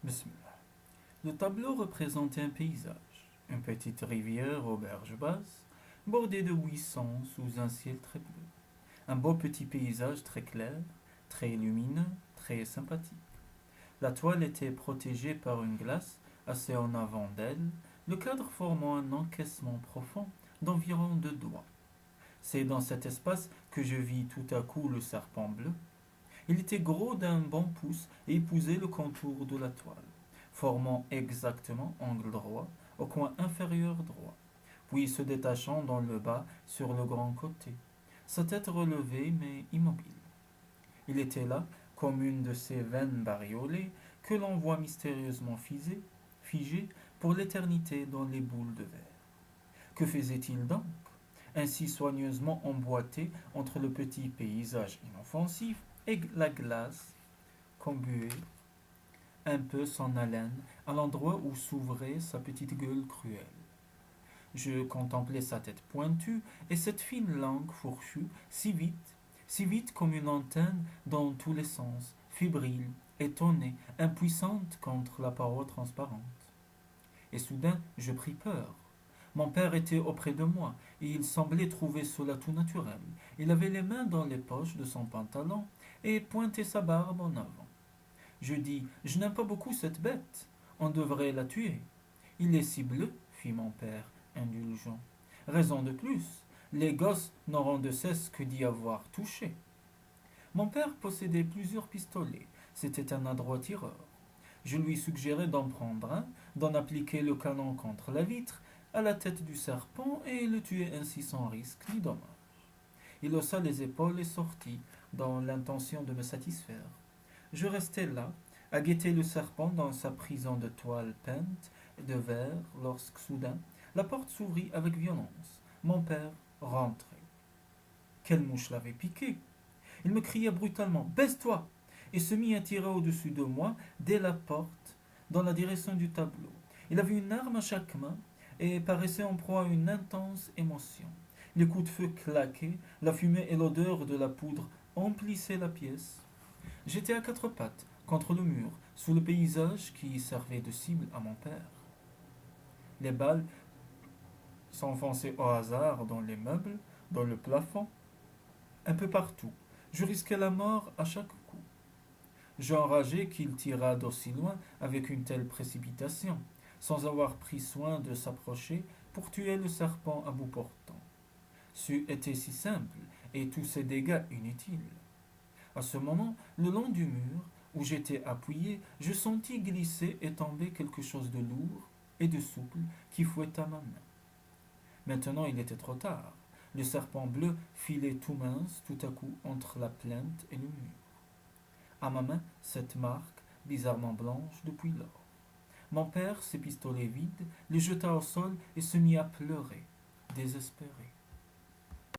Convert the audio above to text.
Bismillah. Le tableau représentait un paysage. Une petite rivière aux berges basses, bordée de buissons sous un ciel très bleu. Un beau petit paysage très clair, très lumineux, très sympathique. La toile était protégée par une glace assez en avant d'elle, le cadre formant un encaissement profond d'environ 2 doigts. C'est dans cet espace que je vis tout à coup le serpent bleu. Il était gros d'un bon pouce et épousait le contour de la toile, formant exactement angle droit au coin inférieur droit, puis se détachant dans le bas sur le grand côté, sa tête relevée mais immobile. Il était là comme une de ces veines bariolées que l'on voit mystérieusement figées pour l'éternité dans les boules de verre. Que faisait-il donc, ainsi soigneusement emboîté entre le petit paysage inoffensif et la glace combuée un peu son haleine à l'endroit où s'ouvrait sa petite gueule cruelle? Je contemplais sa tête pointue et cette fine langue fourchue si vite comme une antenne dans tous les sens, fébrile, étonnée, impuissante contre la paroi transparente. Et soudain, je pris peur. Mon père était auprès de moi, et il semblait trouver cela tout naturel. Il avait les mains dans les poches de son pantalon, et pointait sa barbe en avant. Je dis, je n'aime pas beaucoup cette bête. On devrait la tuer. Il est si bleu, fit mon père, indulgent. Raison de plus. Les gosses n'auront de cesse que d'y avoir touché. Mon père possédait plusieurs pistolets. C'était un adroit tireur. Je lui suggérai d'en prendre un, d'en appliquer le canon contre la vitre, à la tête du serpent, et le tuer ainsi sans risque ni dommage. Il haussa les épaules et sortit, dans l'intention de me satisfaire. Je restai là, à guetter le serpent dans sa prison de toile peinte et de verre, lorsque soudain, la porte s'ouvrit avec violence. Mon père rentrait. Quelle mouche l'avait piqué? Il me cria brutalement: Baisse-toi! Et se mit à tirer au-dessus de moi, dès la porte, dans la direction du tableau. Il avait une arme à chaque main et paraissait en proie à une intense émotion. Les coups de feu claquaient, la fumée et l'odeur de la poudre emplissaient la pièce. J'étais à quatre pattes, contre le mur, sous le paysage qui servait de cible à mon père. Les balles s'enfonçaient au hasard dans les meubles, dans le plafond, un peu partout. Je risquais la mort à chaque coup. J'enrageais qu'il tirât d'aussi loin avec une telle précipitation, sans avoir pris soin de s'approcher pour tuer le serpent à bout portant. C'eût été si simple, et tous ces dégâts inutiles. À ce moment, le long du mur, où j'étais appuyé, je sentis glisser et tomber quelque chose de lourd et de souple qui fouetta ma main. Maintenant il était trop tard. Le serpent bleu filait tout mince tout à coup entre la plainte et le mur. À ma main, cette marque, bizarrement blanche depuis lors. Mon père, ses pistolets vides, les jeta au sol et se mit à pleurer, désespéré.